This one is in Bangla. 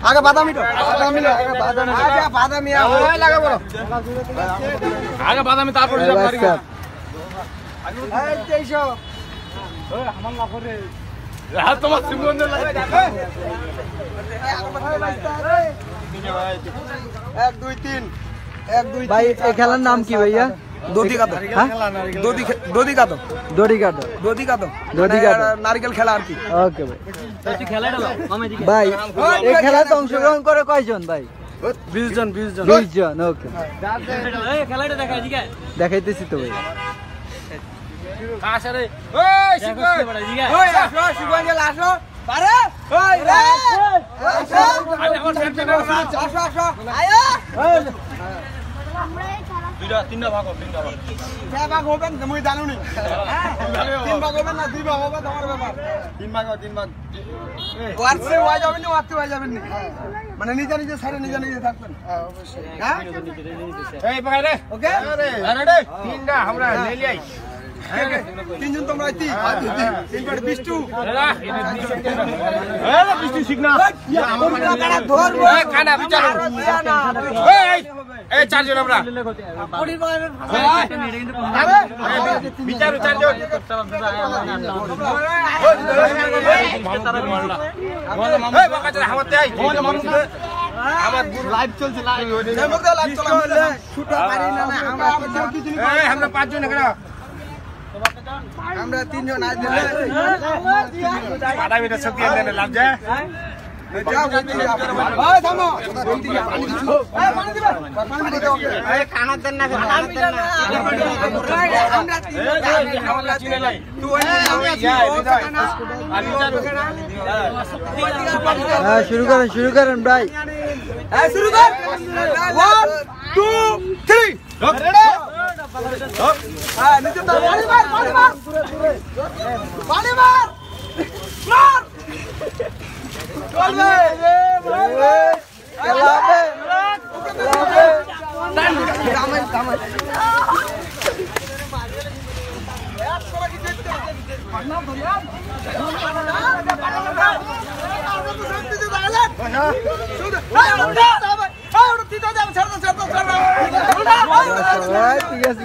আগে বাদামি তো বাদামি আগে বাদামি তারপর তোমার এক দুই তিন ভাই এই খেলার নাম কি ভাইয়া? নারকেল খেলা আর কি। ওকে ভাই ভাই এই খেলাতে অংশগ্রহণ করে কয়জন ভাই? 20 জন। ওকে দেখাইতেছি তো ভাই। তিনটা ভাগ হবে মুই জানো নি। 3 ভাগ হবে না 2 ভাগ হবে তোমার ব্যাপার। 3 ভাগ ওয়ার্সে হয়ে যাবে না ওয়ার্সে যাবেন না মানে নিজে সাইডে নিজে থাকবেন। অবশ্যই হ্যাঁ এই ভাই রে ওকে রেডি তিনটা আমরা নিয়ে যাই। তিনজন তোমরা আইতি তিন পাট 22 22 শিখনা আমার ধরবো কানা বিচার এই চারজন আমরা বিচার চারজন আমার লাইভ চলছে আমরা 5 জন এখানে আমরা 3 জন আজ দিলে বাড়া বেটা সত্যি এনে লাভ যায় যাও ওই থামো পানি দিছো পানি দিবা পানি দাও এই খানা দেন না আমরা 3 জন আমরা চিনে নাই তুই হ্যাঁ শুরু করেন ভাই। হ্যাঁ শুরু কর 1 2 3 রেডি হ্যাঁ নিচে তো পানি মার চলবে খেলাবে থামে ঠিক আছে